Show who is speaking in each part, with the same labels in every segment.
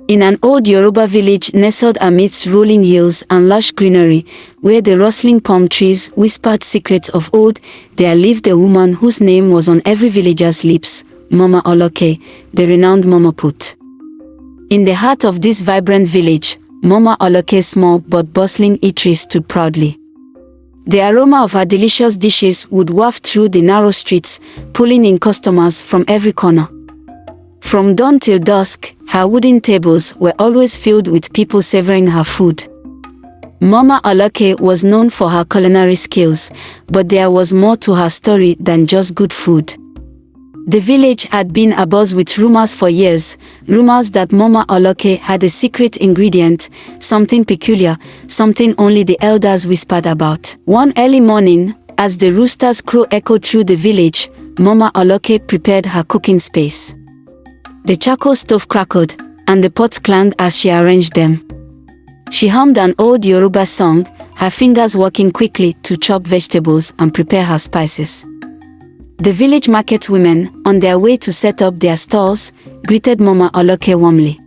Speaker 1: In an old Yoruba village nestled amidst rolling hills and lush greenery, where the rustling palm trees whispered secrets of old, there lived a woman whose name was on every villager's lips, Mama Alake, the renowned mamaput. In the heart of this vibrant village, Mama Alake's small but bustling eatery stood proudly. The aroma of her delicious dishes would waft through the narrow streets, pulling in customers from every corner. From dawn till dusk, her wooden tables were always filled with people savoring her food. Mama Alake was known for her culinary skills, but there was more to her story than just good food. The village had been abuzz with rumors for years, rumors that Mama Alake had a secret ingredient, something peculiar, something only the elders whispered about. One early morning, as the rooster's crow echoed through the village, Mama Alake prepared her cooking space. The charcoal stove crackled, and the pots clanged as she arranged them. She hummed an old Yoruba song, her fingers working quickly to chop vegetables and prepare her spices. The village market women, on their way to set up their stalls, greeted Mama Alake warmly.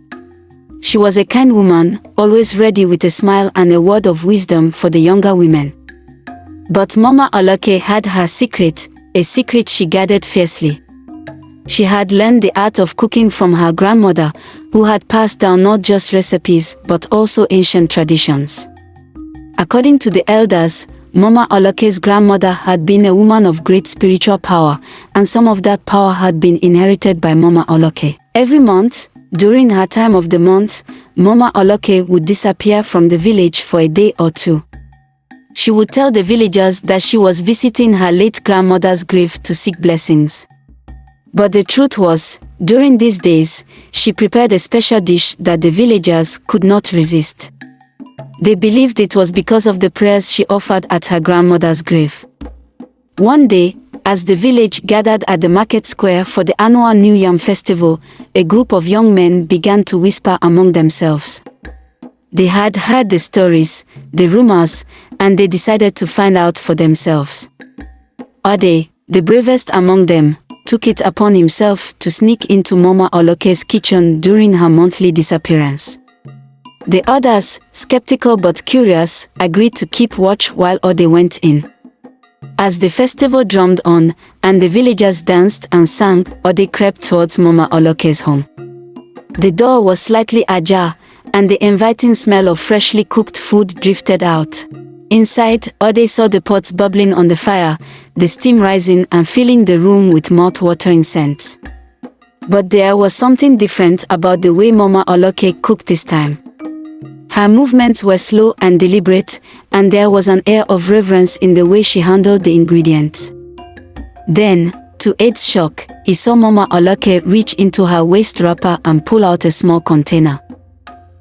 Speaker 1: She was a kind woman, always ready with a smile and a word of wisdom for the younger women. But Mama Alake had her secret, a secret she guarded fiercely. She had learned the art of cooking from her grandmother, who had passed down not just recipes but also ancient traditions. According to the elders, Mama Alake's grandmother had been a woman of great spiritual power, and some of that power had been inherited by Mama Alake. Every month, during her time of the month, Mama Alake would disappear from the village for a day or two. She would tell the villagers that she was visiting her late grandmother's grave to seek blessings. But the truth was, during these days, she prepared a special dish that the villagers could not resist. They believed it was because of the prayers she offered at her grandmother's grave. One day, as the village gathered at the market square for the annual New Yam festival, a group of young men began to whisper among themselves. They had heard the stories, the rumors, and they decided to find out for themselves. Ade, the bravest among them, took it upon himself to sneak into Mama Alake's kitchen during her monthly disappearance. The others, skeptical but curious, agreed to keep watch while Ode went in. As the festival drummed on, and the villagers danced and sang, Ode crept towards Mama Alake's home. The door was slightly ajar, and the inviting smell of freshly cooked food drifted out. Inside, Ode saw the pots bubbling on the fire, the steam rising and filling the room with mouth-watering scents. But there was something different about the way Mama Alake cooked this time. Her movements were slow and deliberate, and there was an air of reverence in the way she handled the ingredients. Then, to Ade's shock, he saw Mama Alake reach into her waist wrapper and pull out a small container.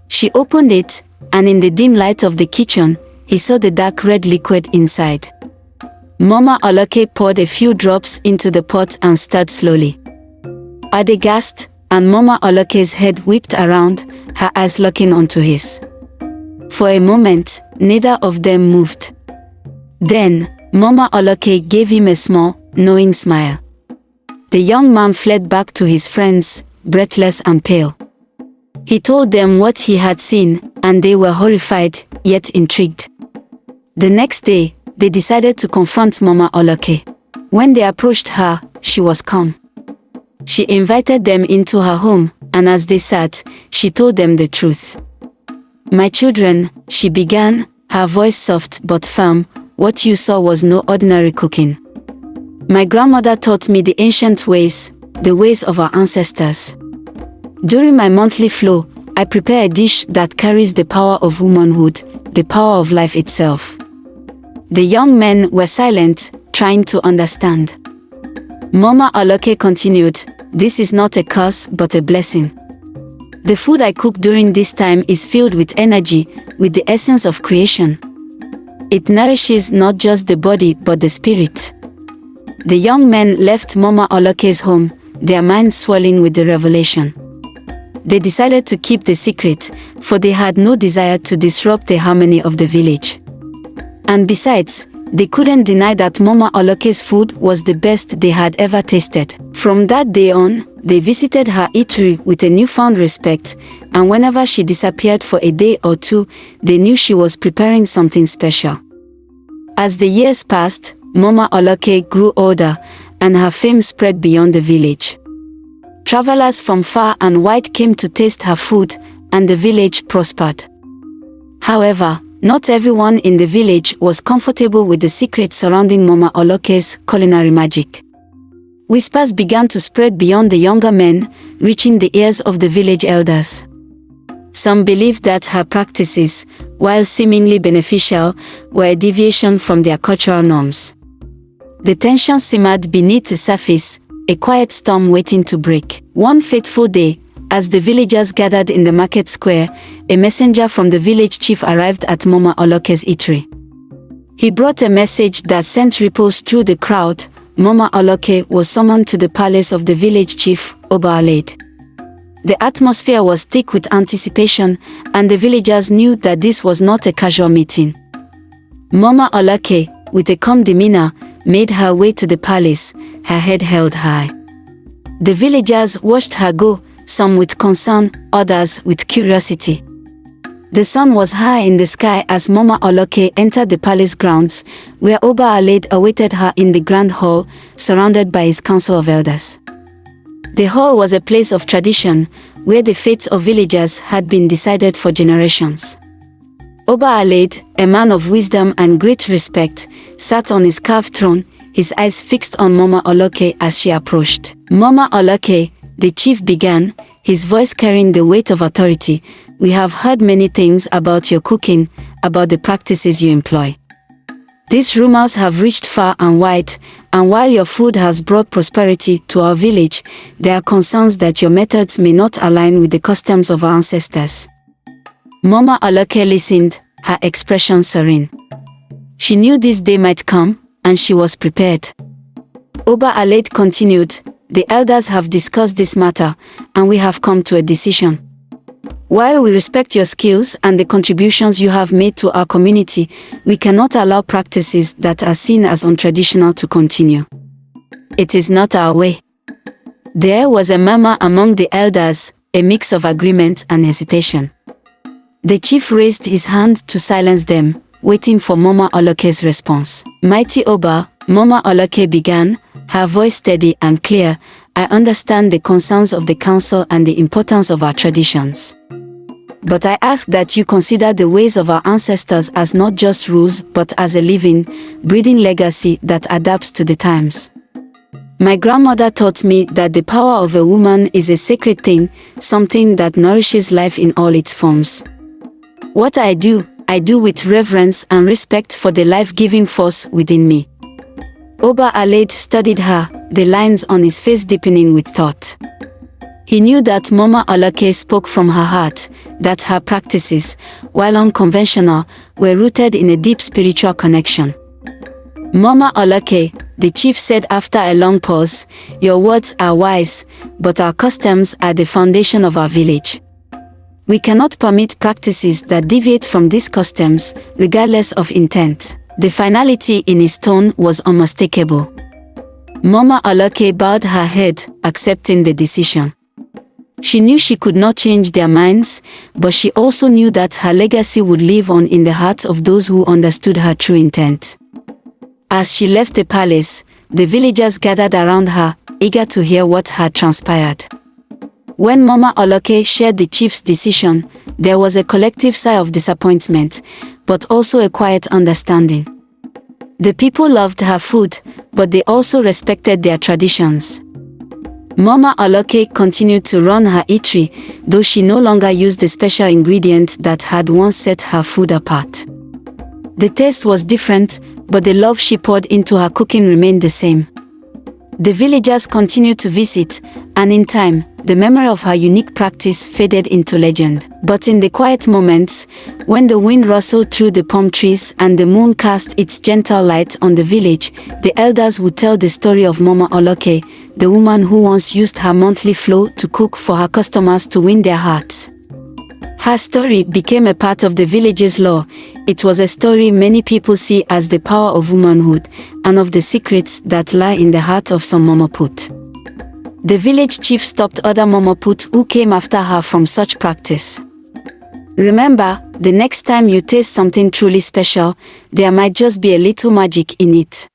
Speaker 1: She opened it, and in the dim light of the kitchen, he saw the dark red liquid inside. Mama Alake poured a few drops into the pot and stirred slowly. Ade gasped, and Mama Alake's head whipped around, her eyes locking onto his. For a moment, neither of them moved. Then, Mama Alake gave him a small, knowing smile. The young man fled back to his friends, breathless and pale. He told them what he had seen, and they were horrified, yet intrigued. The next day, they decided to confront Mama Alake. When they approached her, she was calm. She invited them into her home, and as they sat, she told them the truth. "My children," she began, her voice soft but firm, "what you saw was no ordinary cooking. My grandmother taught me the ancient ways, the ways of our ancestors. During my monthly flow, I prepare a dish that carries the power of womanhood, the power of life itself." The young men were silent, trying to understand. Mama Alake continued, "This is not a curse but a blessing. The food I cook during this time is filled with energy, with the essence of creation. It nourishes not just the body but the spirit." The young men left Mama Alake's home, their minds swelling with the revelation. They decided to keep the secret, for they had no desire to disrupt the harmony of the village. And besides, They couldn't deny that Mama Alake's food was the best they had ever tasted. From that day on, they visited her eatery with a newfound respect, and whenever she disappeared for a day or two, they knew she was preparing something special. As the years passed, Mama Alake grew older, and her fame spread beyond the village. Travelers from far and wide came to taste her food, and the village prospered. However, not everyone in the village was comfortable with the secret surrounding Mama Alake's culinary magic. Whispers began to spread beyond the younger men, reaching the ears of the village elders. Some believed that her practices, while seemingly beneficial, were a deviation from their cultural norms. The tension simmered beneath the surface, a quiet storm waiting to break. One fateful day, as the villagers gathered in the market square, a messenger from the village chief arrived at Mama Alake's eatery. He brought a message that sent ripples through the crowd. Mama Alake was summoned to the palace of the village chief, Mama Alake. The atmosphere was thick with anticipation, and the villagers knew that this was not a casual meeting. Mama Alake, with a calm demeanor, made her way to the palace, her head held high. The villagers watched her go, some with concern, others with curiosity. The sun was high in the sky as Mama Alake entered the palace grounds, where Mama Alake awaited her in the grand hall, surrounded by his council of elders. The hall was a place of tradition, where the fates of villagers had been decided for generations. Mama Alake, a man of wisdom and great respect, sat on his carved throne, his eyes fixed on Mama Alake as she approached. Mama Alake, the chief began, his voice carrying the weight of authority, "We have heard many things about your cooking, about the practices you employ. These rumors have reached far and wide, and while your food has brought prosperity to our village, there are concerns that your methods may not align with the customs of our ancestors." Mama Alake listened, her expression serene. She knew this day might come, and she was prepared. Mama Alake continued, "The elders have discussed this matter, and we have come to a decision. While we respect your skills and the contributions you have made to our community, we cannot allow practices that are seen as untraditional to continue. It is not our way." There was a murmur among the elders, a mix of agreement and hesitation. The chief raised his hand to silence them, waiting for Mama Alake's response. "Mighty Oba," Mama Alake began, her voice steady and clear, "I understand the concerns of the council and the importance of our traditions. But I ask that you consider the ways of our ancestors as not just rules but as a living, breathing legacy that adapts to the times. My grandmother taught me that the power of a woman is a sacred thing, something that nourishes life in all its forms. What I do with reverence and respect for the life-giving force within me." Mama Alake studied her, the lines on his face deepening with thought. He knew that Mama Alake spoke from her heart, that her practices, while unconventional, were rooted in a deep spiritual connection. "Mama Alake," the chief said after a long pause, "your words are wise, but our customs are the foundation of our village. We cannot permit practices that deviate from these customs, regardless of intent." The finality in his tone was unmistakable. Mama Alake bowed her head, accepting the decision. She knew she could not change their minds, but she also knew that her legacy would live on in the hearts of those who understood her true intent. As she left the palace, the villagers gathered around her, eager to hear what had transpired. When Mama Alake shared the chief's decision, there was a collective sigh of disappointment, but also a quiet understanding. The people loved her food, but they also respected their traditions. Mama Alake continued to run her eatery, though she no longer used the special ingredient that had once set her food apart. The taste was different, but the love she poured into her cooking remained the same. The villagers continued to visit, and in time, the memory of her unique practice faded into legend. But in the quiet moments, when the wind rustled through the palm trees and the moon cast its gentle light on the village, the elders would tell the story of Mama Alake, the woman who once used her monthly flow to cook for her customers to win their hearts. Her story became a part of the village's lore, It was a story many people see as the power of womanhood and of the secrets that lie in the heart of some mamaput. The village chief stopped other mamaput who came after her from such practice. Remember, the next time you taste something truly special, there might just be a little magic in it.